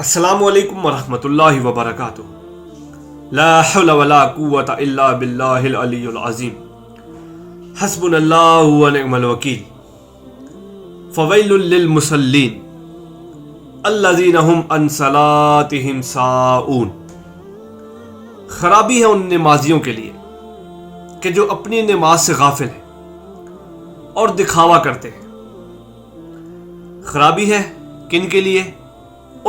السلام علیکم ورحمۃ اللہ وبرکاتہ۔ لا حول ولا قوۃ الا باللہ العلی العظیم۔ حسبنا اللہ ونعم الوکیل۔ فویل للمصلین الذین هم عن صلاتهم ساہون۔ خرابی ہے ان نمازیوں کے لیے کہ جو اپنی نماز سے غافل ہیں اور دکھاوا کرتے ہیں۔ خرابی ہے کن کے لیے؟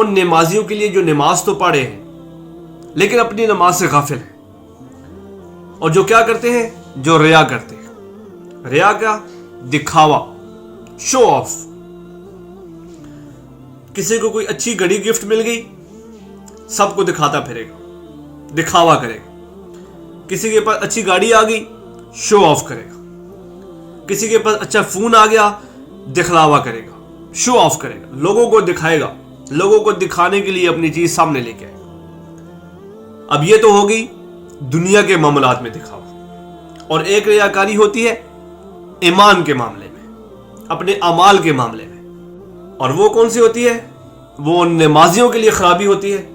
ان نمازیوں کے لیے جو نماز تو پڑھے ہیں لیکن اپنی نماز سے غافل ہیں، اور جو کیا کرتے ہیں؟ جو ریا کرتے ہیں۔ ریا کیا؟ دکھاوا، شو آف۔ کسی کو کوئی اچھی گھڑی گفٹ مل گئی، سب کو دکھاتا پھرے گا، دکھاوا کرے گا۔ کسی کے پاس اچھی گاڑی آ گئی، شو آف کرے گا۔ کسی کے پاس اچھا فون آ گیا، دکھلاوا کرے گا، شو آف کرے گا، لوگوں کو دکھائے گا، لوگوں کو دکھانے کے لیے اپنی چیز سامنے لے کے آئے گا۔ اب یہ تو ہوگی دنیا کے معاملات میں دکھاوا، اور ایک ریاکاری ہوتی ہے ایمان کے معاملے میں، اپنے اعمال کے معاملے میں۔ اور وہ کون سی ہوتی ہے؟ وہ ان نمازیوں کے لیے خرابی ہوتی ہے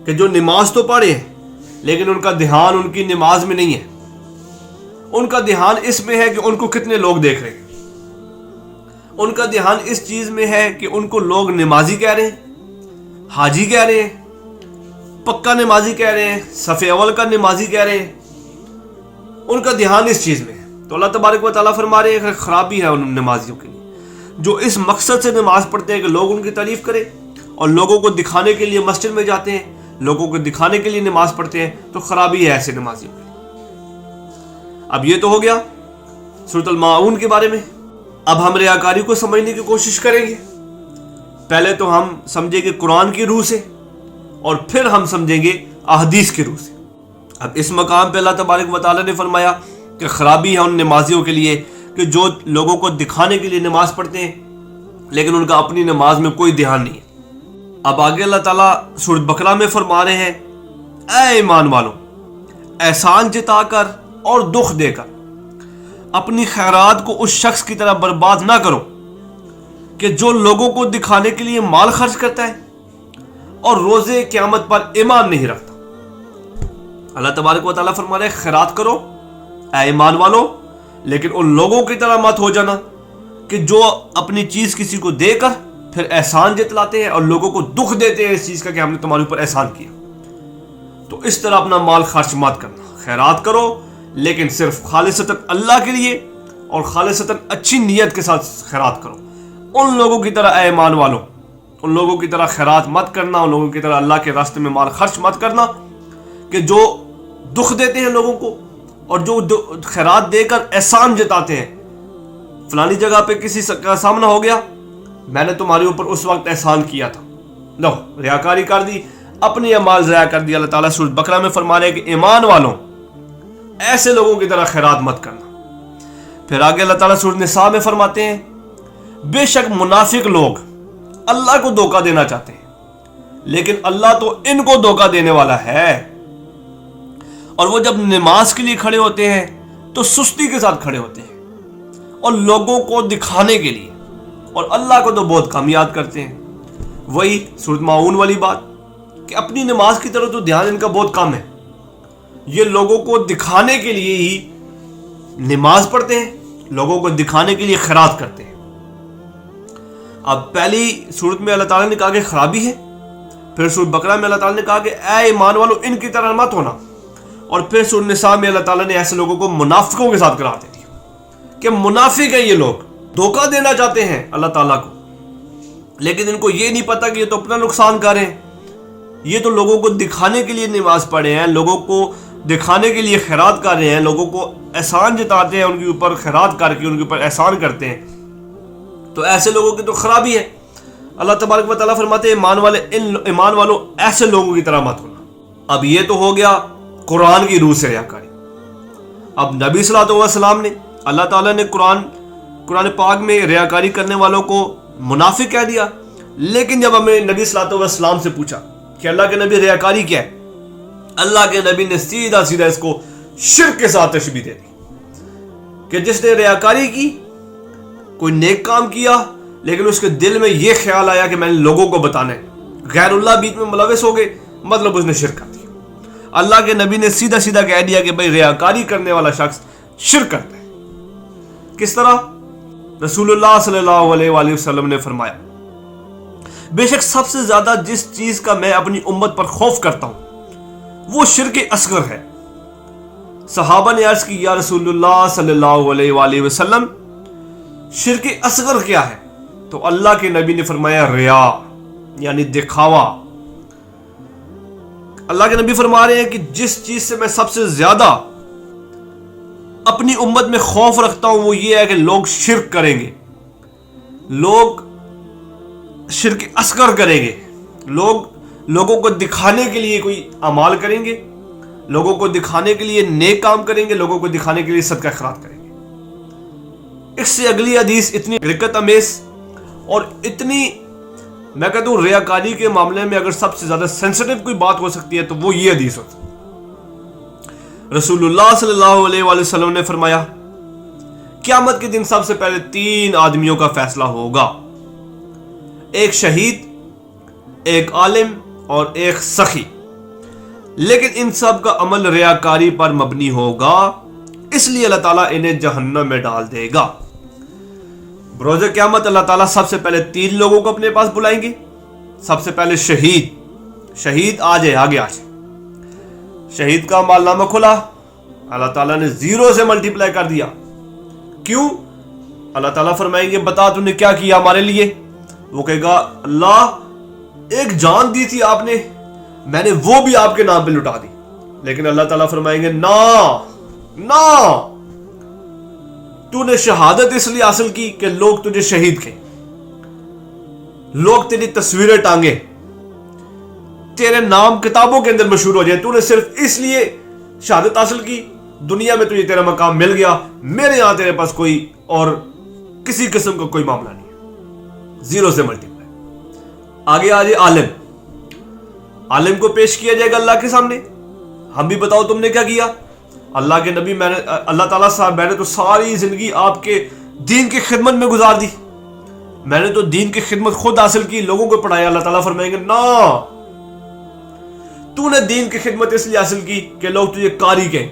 کہ جو نماز تو پڑھے ہیں لیکن ان کا دھیان ان کی نماز میں نہیں ہے۔ ان کا دھیان اس میں ہے کہ ان کو کتنے لوگ دیکھ رہے ہیں۔ ان کا دھیان اس چیز میں ہے کہ ان کو لوگ نمازی کہہ رہے ہیں، حاجی کہہ رہے ہیں، پکا نمازی کہہ رہے ہیں، صف اول کا نمازی کہہ رہے ہیں۔ ان کا دھیان اس چیز میں ہے۔ تو اللہ تبارک و تعالیٰ فرما رہے ہیں کہ خرابی ہے ان نمازیوں کے لیے جو اس مقصد سے نماز پڑھتے ہیں کہ لوگ ان کی تعریف کریں، اور لوگوں کو دکھانے کے لیے مسجد میں جاتے ہیں، لوگوں کو دکھانے کے لیے نماز پڑھتے ہیں۔ تو خرابی ہے ایسے نمازیوں کے لیے۔ اب یہ تو ہو گیا سورۃ الماعون کے بارے میں۔ اب ہم ریاکاری کو سمجھنے کی کوشش کریں گے۔ پہلے تو ہم سمجھیں گے قرآن کی روح سے، اور پھر ہم سمجھیں گے احادیث کی روح سے۔ اب اس مقام پہ اللہ تبارک و تعالیٰ نے فرمایا کہ خرابی ہے ان نمازیوں کے لیے کہ جو لوگوں کو دکھانے کے لیے نماز پڑھتے ہیں لیکن ان کا اپنی نماز میں کوئی دھیان نہیں ہے۔ اب آگے اللہ تعالیٰ سورۃ بقرہ میں فرما رہے ہیں، اے ایمان والو، احسان جتا کر اور دکھ دے کر اپنی خیرات کو اس شخص کی طرح برباد نہ کرو کہ جو لوگوں کو دکھانے کے لیے مال خرچ کرتا ہے اور روز قیامت پر ایمان نہیں رکھتا۔ اللہ تبارک و تعالیٰ فرما رہے ہیں خیرات کرو اے ایمان والو، لیکن ان لوگوں کی طرح مت ہو جانا کہ جو اپنی چیز کسی کو دے کر پھر احسان جتلاتے ہیں اور لوگوں کو دکھ دیتے ہیں اس چیز کا کہ ہم نے تمہارے اوپر احسان کیا۔ تو اس طرح اپنا مال خرچ مت کرنا، خیرات کرو لیکن صرف خالصتاً اللہ کے لیے اور خالصتاً اچھی نیت کے ساتھ خیرات کرو۔ ان لوگوں کی طرح اے ایمان والو، ان لوگوں کی طرح خیرات مت کرنا، ان لوگوں کی طرح اللہ کے راستے میں مال خرچ مت کرنا کہ جو دکھ دیتے ہیں لوگوں کو اور جو خیرات دے کر احسان جتاتے ہیں۔ فلانی جگہ پہ کسی کا سامنا ہو گیا، میں نے تمہارے اوپر اس وقت احسان کیا تھا، لو ریاکاری کر دی، اپنی اعمال ضائع کر دی۔ اللہ تعالیٰ سورۃ بقرہ میں فرما رہے ہیں کہ ایمان والوں، ایسے لوگوں کی طرح خیرات مت کرنا۔ پھر آگے اللہ تعالیٰ سورۃ نساء میں فرماتے ہیں، بے شک منافق لوگ اللہ کو دھوکہ دینا چاہتے ہیں لیکن اللہ تو ان کو دھوکہ دینے والا ہے۔ اور وہ جب نماز کے لیے کھڑے ہوتے ہیں تو سستی کے ساتھ کھڑے ہوتے ہیں اور لوگوں کو دکھانے کے لیے، اور اللہ کو تو بہت کم یاد کرتے ہیں۔ وہی سورۃ ماعون والی بات کہ اپنی نماز کی طرف تو دھیان ان کا بہت کم ہے، یہ لوگوں کو دکھانے کے لیے ہی نماز پڑھتے ہیں، لوگوں کو دکھانے کے لیے خیرات کرتے ہیں۔ اب پہلی سورت میں اللہ تعالیٰ نے کہا کہ خرابی ہے، پھر سورۃ بقرہ میں اللہ تعالیٰ نے کہا کہ اے ایمان والو ان کی طرح مت ہونا، اور پھر سورۃ نساء میں اللہ تعالیٰ نے ایسے لوگوں کو منافقوں کے ساتھ قرار دے دیا کہ منافق ہیں، یہ لوگ دھوکہ دینا چاہتے ہیں اللہ تعالیٰ کو، لیکن ان کو یہ نہیں پتا کہ یہ تو اپنا نقصان کر رہے ہیں، یہ تو لوگوں کو دکھانے کے لیے نماز پڑھے ہیں، لوگوں کو دکھانے کے لیے خیرات کر رہے ہیں، لوگوں کو احسان جتاتے ہیں، ان کے اوپر خیرات کر کے ان کے اوپر احسان کرتے ہیں۔ تو ایسے لوگوں کی تو خرابی ہے۔ اللہ تبارک و تعالیٰ فرماتے ہیں ایمان والو ایسے لوگوں کی طرح مت ہونا۔ اب یہ تو ہو گیا قرآن کی روح سے ریاکاری۔ اب نبی صلی اللہ علیہ وسلم نے، اللہ تعالیٰ نے قرآن پاک میں ریاکاری کرنے والوں کو منافق کہہ دیا، لیکن جب ہمیں نبی صلی اللہ علیہ وسلم سے پوچھا کہ اللہ کے نبی ریاکاری کیا ہے، اللہ کے نبی نے سیدھا اس کو شرک کے ساتھ تشبیہ دے دی کہ جس نے ریاکاری کی، کوئی نیک کام کیا لیکن اس کے دل میں یہ خیال آیا کہ میں نے لوگوں کو بتانا ہے، غیر اللہ بیچ میں ملوث ہو گئے, مطلب اس نے شرک کر دیا. اللہ کے نبی نے سیدھا سیدھا کہہ دیا کہ بھائی ریاکاری کرنے والا شخص شرک کرتا ہے. کس طرح؟ رسول اللہ صلی اللہ علیہ وآلہ وسلم نے فرمایا, بے شک سب سے زیادہ جس چیز کا میں اپنی امت پر خوف کرتا ہوں وہ شرک اصغر ہے. صحابہ نے عرض کی, یا رسول اللہ صلی اللہ علیہ وآلہ وسلم شرک اصغر کیا ہے؟ تو اللہ کے نبی نے فرمایا ریا, یعنی دکھاوا. اللہ کے نبی فرما رہے ہیں کہ جس چیز سے میں سب سے زیادہ اپنی امت میں خوف رکھتا ہوں وہ یہ ہے کہ لوگ شرک کریں گے, لوگ شرک اصغر کریں گے, لوگوں کو دکھانے کے لیے کوئی اعمال کریں گے, لوگوں کو دکھانے کے لیے نیک کام کریں گے, لوگوں کو دکھانے کے لیے صدقہ خیرات کریں گے. اس سے اگلی حدیث اتنی رقت امیز اور اتنی, میں کہتا ہوں ریاکاری کے معاملے میں اگر سب سے زیادہ سینسٹیو کوئی بات ہو سکتی ہے تو وہ یہ حدیث ہوتی. رسول اللہ صلی اللہ علیہ وآلہ وسلم نے فرمایا, قیامت کے دن سب سے پہلے 3 آدمیوں کا فیصلہ ہوگا, ایک شہید, ایک عالم اور ایک سخی, لیکن ان سب کا عمل ریاکاری پر مبنی ہوگا, اس لیے اللہ تعالیٰ انہیں جہنم میں ڈال دے گا. بروز قیامت اللہ تعالیٰ سب سے پہلے 3 لوگوں کو اپنے پاس بلائیں گے. سب سے پہلے شہید آ جائے, آگے آ جائے. شہید کا مال نامہ کھلا, اللہ تعالیٰ نے 0 سے ملٹیپلائی کر دیا. کیوں؟ اللہ تعالیٰ فرمائیں گے بتا تو نے کیا کیا ہمارے لیے؟ وہ کہے گا اللہ ایک جان دی تھی آپ نے, میں نے وہ بھی آپ کے نام پہ لٹا دی. لیکن اللہ تعالیٰ فرمائیں گے نا, تو نے شہادت اس لیے حاصل کی کہ لوگ تجھے شہید کہیں, لوگ تیری تصویریں ٹانگیں, تیرے نام کتابوں کے اندر مشہور ہو جائے, تو نے صرف اس لیے شہادت حاصل کی, دنیا میں تجھے تیرا مقام مل گیا, میرے یہاں تیرے پاس کوئی اور کسی قسم کا کوئی معاملہ نہیں ہے. 0 سے ملٹیپلائی. آگے آ جائے عالم کو پیش کیا جائے گا اللہ کے سامنے, ہم بھی بتاؤ تم نے کیا کیا؟ اللہ کے نبی اللہ تعالیٰ صاحب میں نے تو ساری زندگی آپ کے دین کی خدمت میں گزار دی, میں نے تو دین کی خدمت خود حاصل کی, لوگوں کو پڑھایا. اللہ تعالیٰ فرمائیں گے نا, تو نے دین کی خدمت اس لیے حاصل کی کہ لوگ تجھے قاری کہیں,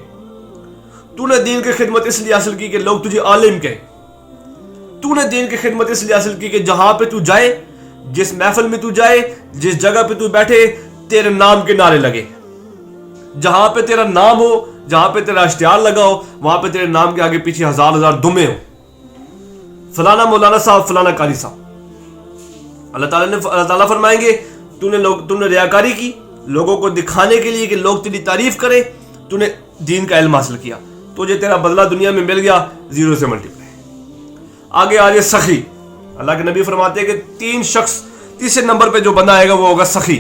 تو نے دین کی خدمت اس لیے حاصل کی کہ لوگ تجھے عالم کہیں, تو نے دین کی خدمت اس لیے حاصل کی کہ جہاں پہ تو جائے, جس محفل میں تو جائے, جس جگہ پہ تو بیٹھے, تیرے نام کے نعرے لگے, جہاں پہ تیرا نام ہو, جہاں پہ تیرا اشتہار لگا ہو, وہاں پہ تیرے نام کے آگے پیچھے 1000 دمیں ہو, فلانا مولانا صاحب, فلانا قاری صاحب. اللہ تعالیٰ فرمائیں گے تم نے ریاکاری کی لوگوں کو دکھانے کے لیے کہ لوگ تیری تعریف کریں, تو نے دین کا علم حاصل کیا, تجھے تیرا بدلہ دنیا میں مل گیا. 0 سے ملٹیپلائی. آگے آ جائے سخی. اللہ کے نبی فرماتے ہیں کہ 3 شخص, تیسرے نمبر پہ جو بندہ آئے گا وہ ہوگا سخی.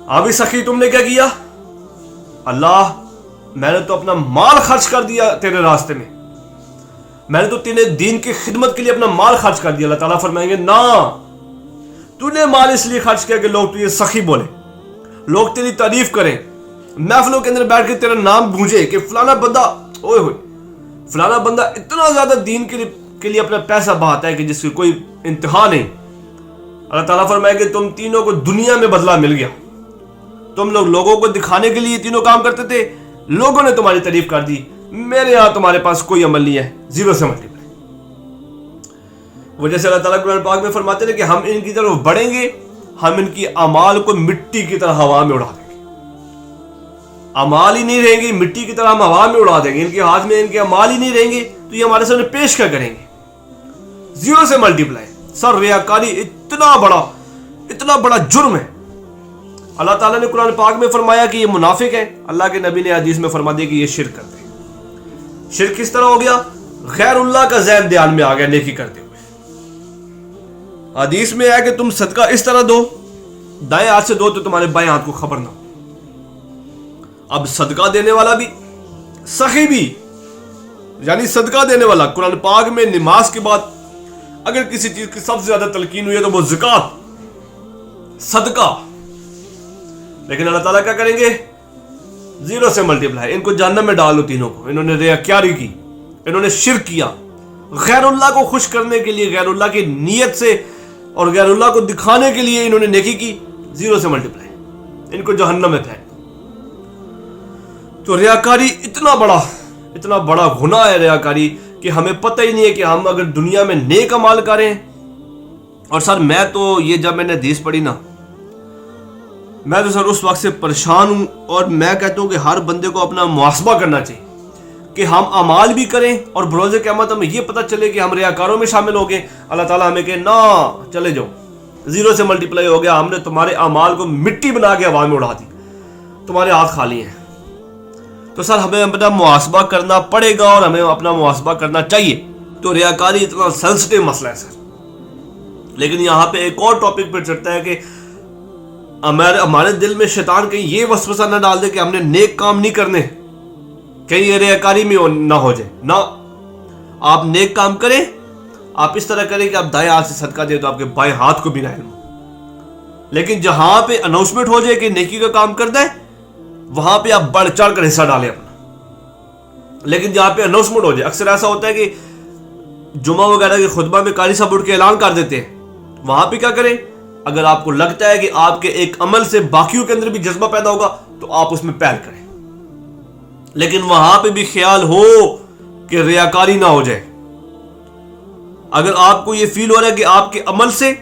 ابھی سخی تم نے کیا کیا؟ اللہ میں نے تو اپنا مال خرچ کر دیا تیرے راستے میں, میں نے تو تیرے دین کی خدمت کے لیے اپنا مال خرچ کر دیا. اللہ تعالیٰ فرمائیں گے نا, تو نے مال اس لیے خرچ کیا کہ لوگ تجھے سخی بولے, لوگ تیری تعریف کریں, محفلوں کے اندر بیٹھ کے تیرا نام گونجے کہ فلانا بندہ, اوئے ہوئے فلانا بندہ اتنا زیادہ دین کے لیے اپنا پیسہ بہاتا ہے کہ جس کی کوئی انتہا نہیں. اللہ تعالیٰ فرمائے کہ تم تینوں کو دنیا میں بدلہ مل گیا, تم لوگوں کو دکھانے کے لیے تینوں کام کرتے تھے, لوگوں نے تمہاری تعریف کر دی, میرے یہاں تمہارے پاس کوئی عمل نہیں ہے. 0 سے ملٹیپلائی. وہ جیسے اللہ تعالیٰ قرآن پاک میں فرماتے ہیں کہ ہم ان کی طرف بڑھیں گے, ہم ان کی اعمال کو مٹی کی طرح ہوا میں اڑا دیں گے. اعمال ہی نہیں رہیں گے, مٹی کی طرح ہم ہوا میں اڑا دیں گے, ان کے ہاتھ میں ان کے اعمال ہی نہیں رہیں گے, تو یہ ہمارے سامنے پیش کیا کریں گے؟ 0 سے ملٹیپلائی. سر ریاکاری اتنا بڑا جرم ہے. اللہ تعالیٰ نے قرآن پاک میں فرمایا کہ یہ منافق ہیں, اللہ کے نبی نے حدیث میں فرما دیا کہ یہ شرک کرتے ہیں. شرک کس طرح ہو گیا؟ غیر اللہ کا ذہن دھیان میں آ گیا نیکی کرتے ہوئے. حدیث میں ہے کہ تم صدقہ اس طرح دو, دائیں ہاتھ سے دو تو تمہارے بائیں ہاتھ کو خبر نہ ہو. اب صدقہ دینے والا بھی, سخی بھی, یعنی صدقہ دینے والا. قرآن پاک میں نماز کے بعد اگر کسی چیز کی سب سے زیادہ تلقین ہوئی ہے تو وہ زکات, صدقہ. لیکن اللہ تعالیٰ کیا کریں گے؟ 0 سے ملٹیپلائی. ان کو جہنم میں ڈال دو تینوں کو. انہوں نے ریاکاری کی, انہوں نے شرک کیا, غیر اللہ کو خوش کرنے کے لیے, غیر اللہ کی نیت سے اور غیر اللہ کو دکھانے کے لیے انہوں نے نیکی کی, 0 سے ملٹیپلائی, ان کو جہنم میں پھینک. تو ریاکاری اتنا بڑا گناہ ہے ریاکاری کہ ہمیں پتہ ہی نہیں ہے کہ ہم اگر دنیا میں نیک اعمال کریں. اور سر میں تو یہ جب میں نے حدیث پڑھی نا, میں تو سر اس وقت سے پریشان ہوں, اور میں کہتا ہوں کہ ہر بندے کو اپنا محاسبہ کرنا چاہیے کہ ہم اعمال بھی کریں اور بروز قیامت ہمیں یہ پتہ چلے کہ ہم ریاکاروں میں شامل ہو گئے. اللہ تعالیٰ ہمیں کہ نہ چلے جاؤ, 0 سے ملٹیپلائی ہو گیا, ہم نے تمہارے اعمال کو مٹی بنا کے ہوا میں اڑا دی, تمہارے ہاتھ خالی ہیں. تو سر ہمیں اپنا محاسبہ کرنا پڑے گا اور ہمیں اپنا محاسبہ کرنا چاہیے. تو ریاکاری اتنا سینسٹیو مسئلہ ہے سر. لیکن یہاں پہ ایک اور ٹاپک پہ چڑھتا ہے کہ ہمارے دل میں شیطان کہیں یہ وسوسہ نہ ڈال دے کہ ہم نے نیک کام نہیں کرنے, کہیں یہ ریاکاری میں نہ ہو جائے. نہ, آپ نیک کام کریں, آپ اس طرح کریں کہ آپ دائیں ہاتھ سے صدقہ دیں تو آپ کے بائیں ہاتھ کو بھی نہ علم ہو. لیکن جہاں پہ اناؤنسمنٹ ہو جائے کہ نیکی کا کام کرنا ہے, وہاں پہ آپ بڑھ چڑھ کر حصہ ڈالیں اپنا. لیکن جہاں پہ اناؤنسمنٹ ہو جائے, اکثر ایسا ہوتا ہے کہ جمعہ وغیرہ کے خطبہ میں قاری صاحب اٹھ کے اعلان کر دیتے ہیں, وہاں پہ کیا کریں, اگر آپ کو لگتا ہے کہ آپ کے ایک عمل سے باقیوں کے اندر بھی جذبہ پیدا ہوگا تو آپ اس میں پہل کریں. لیکن وہاں پہ بھی خیال ہو کہ ریاکاری نہ ہو جائے. اگر آپ کو یہ فیل ہو رہا ہے کہ آپ کے عمل سے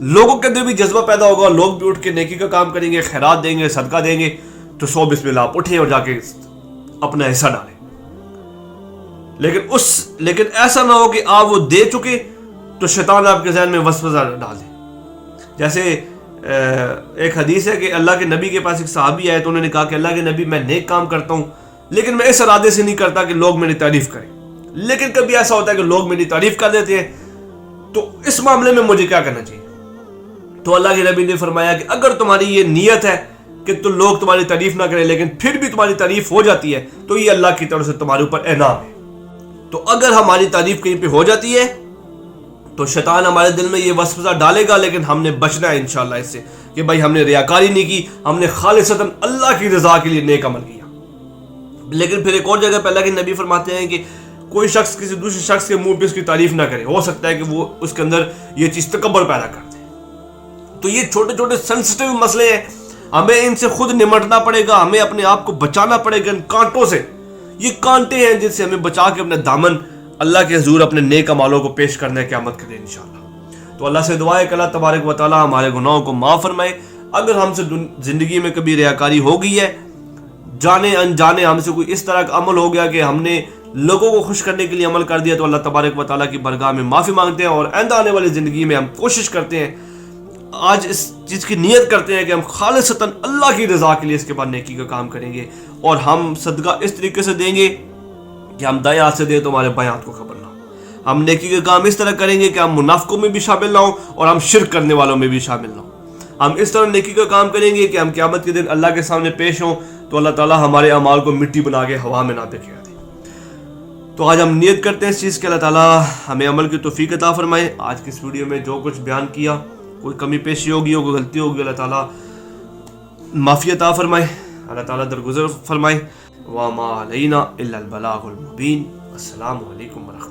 لوگوں کے اندر بھی جذبہ پیدا ہوگا, لوگ بھی اٹھ کے نیکی کا کام کریں گے, خیرات دیں گے, صدقہ دیں گے, تو 100 بسم اللہ آپ اٹھیں اور جا کے اپنا حصہ ڈالیں. لیکن ایسا نہ ہو کہ آپ وہ دے چکے تو شیطان آپ کے ذہن میں وسوسہ ڈال دے. جیسے ایک حدیث ہے کہ اللہ کے نبی کے پاس ایک صحابی آئے تو انہوں نے کہا کہ اللہ کے نبی میں نیک کام کرتا ہوں لیکن میں اس ارادے سے نہیں کرتا کہ لوگ میری تعریف کریں, لیکن کبھی ایسا ہوتا ہے کہ لوگ میری تعریف کر دیتے ہیں, تو اس معاملے میں مجھے کیا کرنا چاہیے. تو اللہ کے نبی نے فرمایا کہ اگر تمہاری یہ نیت ہے کہ تو لوگ تمہاری تعریف نہ کریں لیکن پھر بھی تمہاری تعریف ہو جاتی ہے تو یہ اللہ کی طرف سے تمہارے اوپر انعام ہے. تو اگر ہماری تعریف کہیں پہ ہو جاتی ہے تو شیطان ہمارے دل میں یہ وسوسہ ڈالے گا, لیکن ہم نے بچنا ہے انشاءاللہ اس سے کہ بھائی ہم نے ریاکاری نہیں کی, ہم نے خالصتاً اللہ کی رضا کے لیے نیک عمل کیا. لیکن پھر ایک اور جگہ پہ اللہ کے نبی فرماتے ہیں کہ کوئی شخص کسی دوسرے شخص کے منہ پہ اس کی تعریف نہ کرے, ہو سکتا ہے کہ وہ اس کے اندر یہ چیز تکبر پیدا کر دے. تو یہ چھوٹے چھوٹے سینسٹیو مسئلے ہیں, ہمیں ان سے خود نمٹنا پڑے گا, ہمیں اپنے آپ کو بچانا پڑے گا ان کانٹوں سے. یہ کانٹے ہیں جن سے ہمیں بچا کے اپنے دامن اللہ کے حضور اپنے نیک اعمالوں کو پیش کرنا ہے قیامت کے دن انشاءاللہ. تو اللہ سے دعا ہے کہ اللہ تبارک و تعالی ہمارے گناہوں کو معاف فرمائے. اگر ہم سے زندگی میں کبھی ریاکاری ہو گئی ہے, جانے انجانے ہم سے کوئی اس طرح کا عمل ہو گیا کہ ہم نے لوگوں کو خوش کرنے کے لیے عمل کر دیا, تو اللہ تبارک و تعالیٰ کی بارگاہ میں معافی مانگتے ہیں اور آئندہ آنے والی زندگی میں ہم کوشش کرتے ہیں, آج اس چیز کی نیت کرتے ہیں کہ ہم خالصتاً اللہ کی رضا کے لیے اس کے بعد نیکی کا کام کریں گے. اور ہم صدقہ اس طریقے سے دیں گے کہ ہم دائیں ہاتھ سے دیں تو ہمارے بائیں ہاتھ کو خبر نہ ہو. ہم نیکی کا کام اس طرح کریں گے کہ ہم منافقوں میں بھی شامل نہ ہوں اور ہم شرک کرنے والوں میں بھی شامل نہ ہوں. ہم اس طرح نیکی کا کام کریں گے کہ ہم قیامت کے دن اللہ کے سامنے پیش ہوں تو اللہ تعالیٰ ہمارے اعمال کو مٹی بنا کے ہوا میں نہ پھینکے دے. تو آج ہم نیت کرتے ہیں اس چیز کے اللہ تعالیٰ ہمیں عمل کی توفیق عطا فرمائے. آج کی اس ویڈیو میں جو کچھ بیان کیا, کوئی کمی پیشی ہوگی, کوئی غلطی ہوگی, اللہ تعالیٰ معافی عطا فرمائے, اللہ تعالیٰ درگزر فرمائے. وما علینا الا البلاغ المبین. السلام علیکم ورحمۃ اللہ.